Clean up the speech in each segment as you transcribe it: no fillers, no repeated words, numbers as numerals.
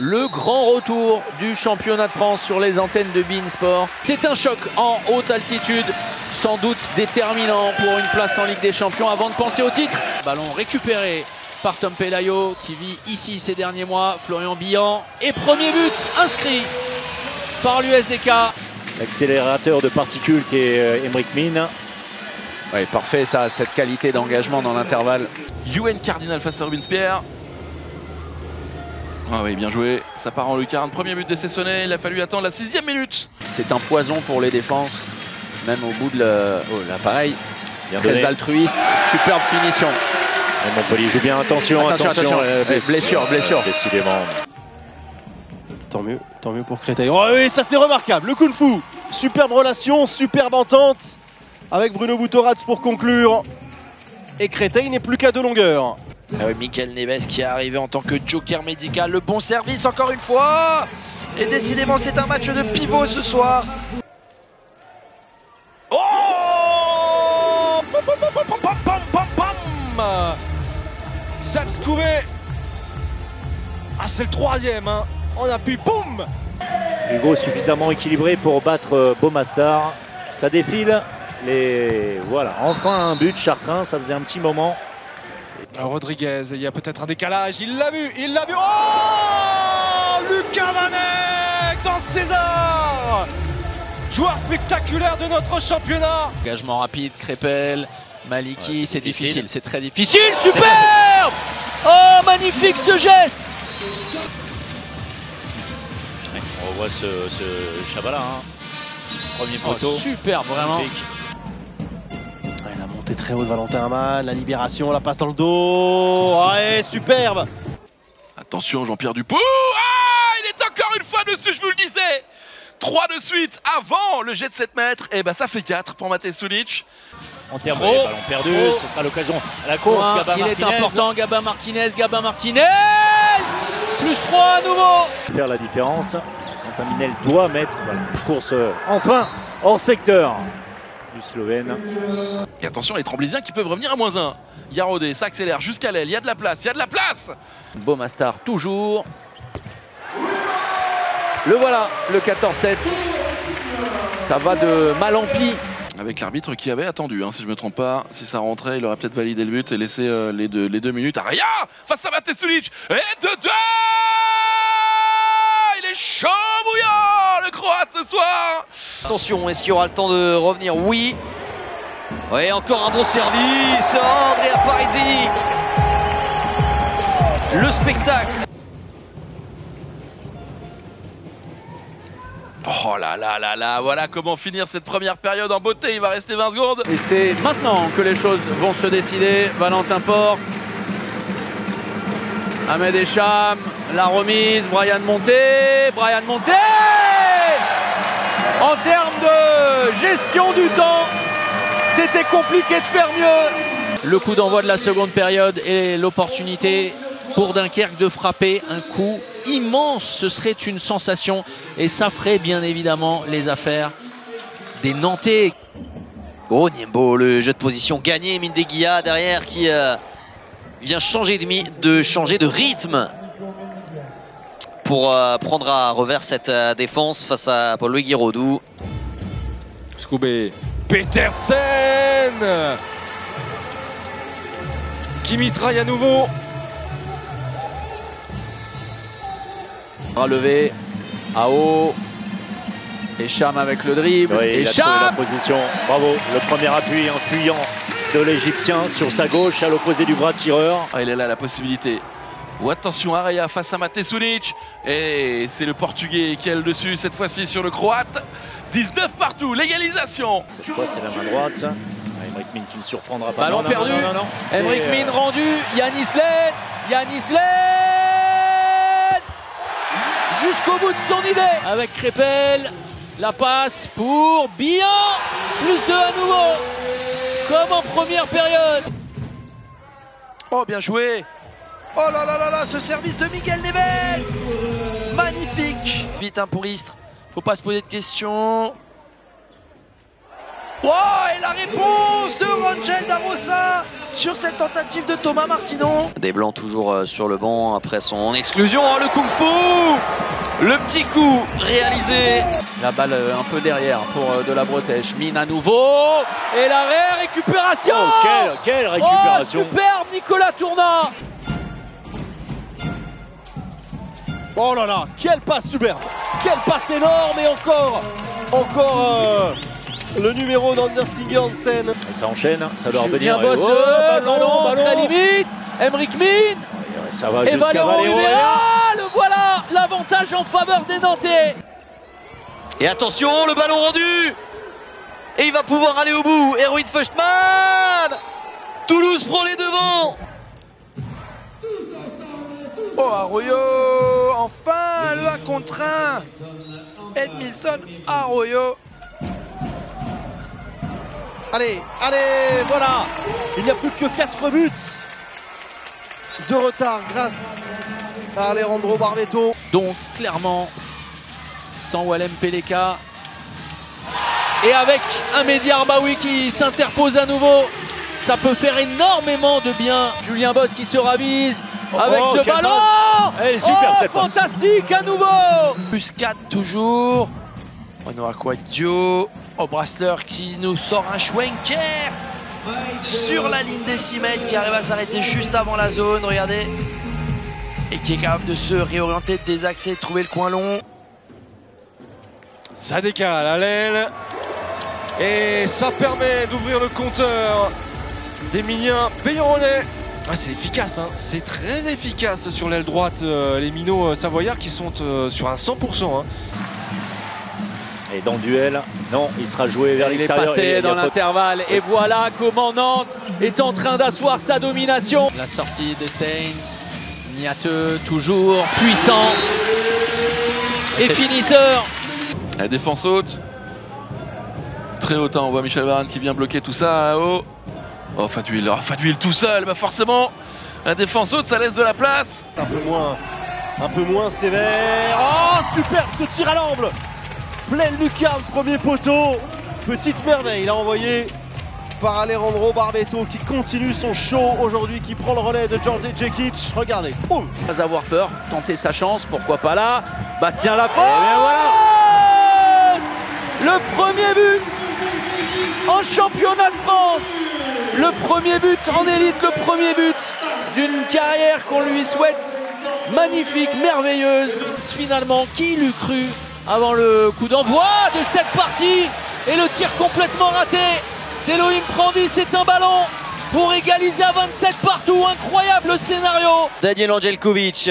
Le grand retour du championnat de France sur les antennes de beIN Sport. C'est un choc en haute altitude, sans doute déterminant pour une place en Ligue des Champions avant de penser au titre. Ballon récupéré par Tom Pelayo qui vit ici ces derniers mois. Florian Billan et premier but inscrit par l'USDK. L'accélérateur de particules qui est Aymeric Min. Oui, parfait ça, cette qualité d'engagement dans l'intervalle. UN Cardinal face à Robespierre. Ah oui, bien joué, ça part en lucarne. Premier but d'essai sonné, il a fallu attendre la 6e minute. C'est un poison pour les défenses, même au bout de l'appareil. Très donné. Altruiste, superbe finition. Et Montpellier joue bien, attention. Blessure. Décidément. Tant mieux pour Créteil. Oh oui, ça c'est remarquable, le kung-fu. Superbe relation, superbe entente avec Bruno Boutorats pour conclure. Et Créteil n'est plus qu'à 2 longueurs. Ah oui, Michael Neves qui est arrivé en tant que joker médical. Le bon service encore une fois. Et décidément c'est un match de pivot ce soir. Oh Sabs Kouvé. Ah c'est le 3e hein. On appuie, boum. Hugo suffisamment équilibré pour battre Beaumastar. Ça défile. Voilà, enfin un but Chartrain, ça faisait un petit moment. Rodriguez, il y a peut-être un décalage, il l'a vu. Oh Lucas Vanek dans César. Joueur spectaculaire de notre championnat. Engagement rapide, Crépel, Maliki, Ouais, c'est difficile. difficile, c'est très difficile. Superbe! Oh, magnifique ce geste! On revoit ce Chabala, hein. Premier poteau. Oh, superbe, vraiment. Magnifique. La montée très haute, Valentin Amann, la libération, la passe dans le dos. Ouais, superbe. Attention, Jean-Pierre Dupont. Ah, il est encore une fois dessus, je vous le disais. 3 de suite avant le jet de 7 mètres. Et bah ça fait 4 pour Matej Sulic. En termes de ballon perdu, ce sera l'occasion à la course. Point, Gabin il Martinez. est important, Gabin Martinez. Plus 3 à nouveau. Faire la différence. Contaminel doit mettre une course enfin hors secteur du Slovène. Et attention, les Tremblésiens qui peuvent revenir à -1. Yarodé, ça accélère jusqu'à l'aile. Il y a de la place, Beaumastar toujours. Le voilà, le 14-7. Ça va de mal en pis. Avec l'arbitre qui avait attendu, hein, si je me trompe pas. Si ça rentrait, il aurait peut-être validé le but et laissé les deux minutes. Aria face à Matej Sulic. Et dedans. Il est chaud bouillant, le Croate ce soir. Attention, est-ce qu'il y aura le temps de revenir? Oui. Ouais, encore un bon service. Andrea Parisi. Le spectacle. Oh là là là là, voilà comment finir cette première période en beauté. Il va rester 20 secondes. Et c'est maintenant que les choses vont se décider. Valentin Porte, Ahmed Echam, la remise, Brian Monté. En termes de gestion du temps, c'était compliqué de faire mieux. Le coup d'envoi de la seconde période et l'opportunité pour Dunkerque de frapper un coup immense. Ce serait une sensation et ça ferait bien évidemment les affaires des Nantais. Oh, Niembo, le jeu de position gagné. Mindeguia derrière qui vient changer de rythme pour prendre à revers cette défense face à Paul-Louis Giroudou. Skoubé, Petersen qui mitraille à nouveau. Bras levé, AO, Echam avec le dribble, Oui, il a trouvé la Echam. position. Bravo. Le premier appui en fuyant de l'Égyptien sur sa gauche à l'opposé du bras tireur. Ah, il est là la possibilité. Ou attention, Aria face à Matej Sulic. Et c'est le Portugais qui a le dessus cette fois-ci sur le Croate. 19 partout, l'égalisation. Cette fois, c'est la main droite. Aymeric Min qui ne surprendra pas. Ballon perdu, C'est, Aymeric Min rendu, Yanis Led jusqu'au bout de son idée avec Crépel, la passe pour Billan, plus 2 à nouveau, comme en première période. Oh, bien joué. Oh là là là là, ce service de Miguel Neves. Magnifique. Vite, hein, pour Istres. Faut pas se poser de questions. Oh, et la réponse de Rangel Darosa sur cette tentative de Thomas Martinon. Desblancs toujours sur le banc après son exclusion. Oh, le kung-fu! Le petit coup réalisé. La balle un peu derrière pour de la Bretèche. Mine à nouveau. Et l'arrêt, récupération. Oh, quelle récupération. Oh, superbe Nicolas Tournat. Oh là là, quelle passe superbe. Quelle passe énorme et encore le numéro d'Anders Inge Hansen. Et ça enchaîne, ça doit revenir. Boss, ballon, très limite. Emric Mine. Ça va Et jusqu'à Valero Valero. Rivera. Le voilà, l'avantage en faveur des Nantais. Et attention, le ballon rendu. Et il va pouvoir aller au bout. Erwin Feuchtmann. Toulouse prend les devants. Oh, Arroyo, enfin le 1 contre 1. Edmilson Arroyo. Allez, voilà. Il n'y a plus que 4 buts de retard grâce à Alejandro Barbetto. Donc clairement, sans Walem Peleka. Et avec un Mehdi Arbaoui qui s'interpose à nouveau, ça peut faire énormément de bien. Julien Boss qui se ravise avec ce ballon. Elle est super cette passe. Fantastique à nouveau. Plus 4 toujours. Renaud Aquadio. Au Brassler qui nous sort un Schwenker sur la ligne des 6 mètres, qui arrive à s'arrêter juste avant la zone, regardez. Et qui est capable de se réorienter, de désaxer, de trouver le coin long. Ça décale à l'aile. Et ça permet d'ouvrir le compteur d'Emilien Peyronnet. Ah, c'est efficace, hein. C'est très efficace sur l'aile droite, les minots savoyards qui sont sur un 100%. Hein. Et dans le duel, non, il sera joué vers Il est l'extérieur. passé dans l'intervalle et voilà comment Nantes est en train d'asseoir sa domination. La sortie de Steins, Niateux toujours puissant et finisseur. La défense haute. Très haute, hein. On voit Michel Varane qui vient bloquer tout ça là-haut. Oh, Fadouil tout seul, bah forcément. La défense haute, ça laisse de la place. Un peu moins sévère. Oh, superbe ce tir à l'angle. Pleine lucarne, premier poteau. Petite merveille, là envoyé par Alejandro Barbetto qui continue son show aujourd'hui, qui prend le relais de George Djekic. Regardez. Poum. Pas avoir peur, tenter sa chance, pourquoi pas là. Bastien Laporte. Et bien voilà. Le premier but en championnat de France. Le premier but en élite, le premier but d'une carrière qu'on lui souhaite magnifique, merveilleuse. Finalement, qui l'eût cru avant le coup d'envoi de cette partie et le tir complètement raté d'Elohim Prandi. C'est un ballon pour égaliser à 27 partout. Incroyable scénario. Daniel Angelkovic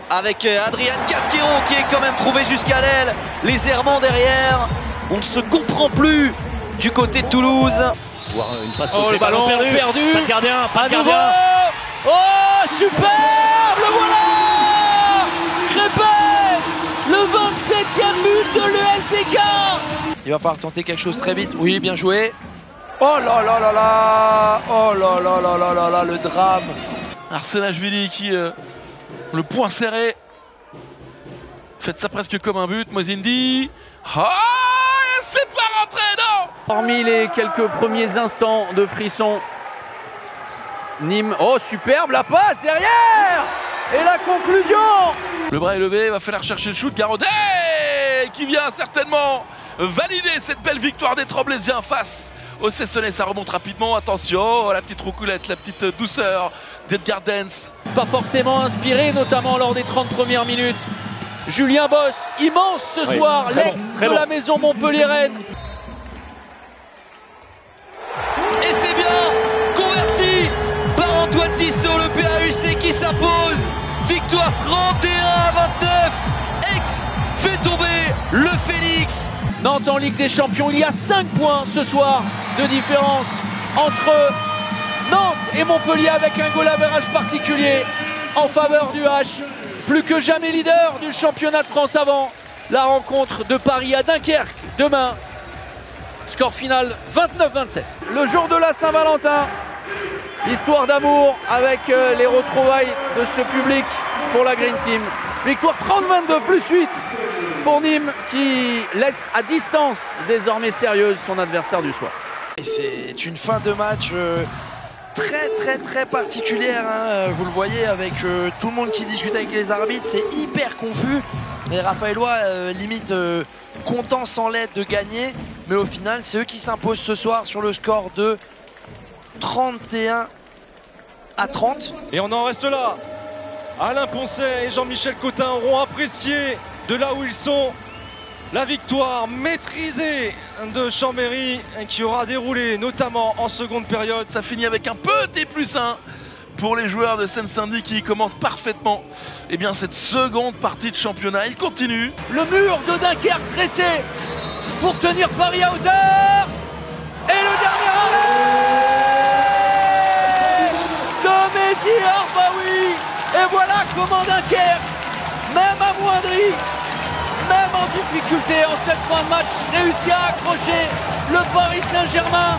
avec Adrian Casquero qui est quand même trouvé jusqu'à l'aile. Les errements derrière. On ne se comprend plus du côté de Toulouse. Voir une passe Oh, le ballon perdu. Pas de gardien, pas de À nouveau. gardien. Oh, superbe, le voilà. Crépin, le 27e but de l'USDK. Il va falloir tenter quelque chose très vite. Oui, bien joué. Oh là là là là. Oh là là là là là là, le drame. Arsenashvili qui, le poing serré. Faites ça presque comme un but. Mozindi. Ah, c'est pas rentré, non. Hormis les quelques premiers instants de frisson, Nîmes, oh superbe la passe derrière. Et la conclusion. Le bras est levé, il va falloir chercher le shoot. Garodet qui vient certainement valider cette belle victoire des Tremblésiens face au Cessonais. Ça remonte rapidement, attention, la petite roucoulette, la petite douceur d'Edgar Dens. Pas forcément inspiré, notamment lors des 30 premières minutes. Julien Boss, immense ce soir, l'ex de la maison montpelliéraine. Et c'est bien converti par Antoine Tissot, le PAUC qui s'impose. Victoire 31-29. Aix fait tomber le Phoenix. Nantes en Ligue des Champions, il y a 5 points ce soir de différence entre Nantes et Montpellier avec un goal average particulier en faveur du H. Plus que jamais leader du championnat de France avant la rencontre de Paris à Dunkerque demain. Score final 29-27. Le jour de la Saint-Valentin, histoire d'amour avec les retrouvailles de ce public pour la Green Team. Victoire 30-22 plus 8 pour Nîmes qui laisse à distance désormais sérieuse son adversaire du soir. Et c'est une fin de match très particulière, hein. Vous le voyez avec tout le monde qui discute avec les arbitres, c'est hyper confus. Les Raphaélois limite contents sans l'aide de gagner, mais au final c'est eux qui s'imposent ce soir sur le score de 31 à 30. Et on en reste là. Alain Poncet et Jean-Michel Cotin auront apprécié de là où ils sont la victoire maîtrisée de Chambéry qui aura déroulé notamment en seconde période. Ça finit avec un petit +1 pour les joueurs de Seine-Saint-Denis qui commencent parfaitement cette seconde partie de championnat. Il continue. Le mur de Dunkerque dressé pour tenir Paris à hauteur. Et le dernier arrêt de Mehdi Arbaoui. Et voilà comment Dunkerque, même amoindri, même en difficulté en cette fin de match, réussit à accrocher le Paris Saint-Germain.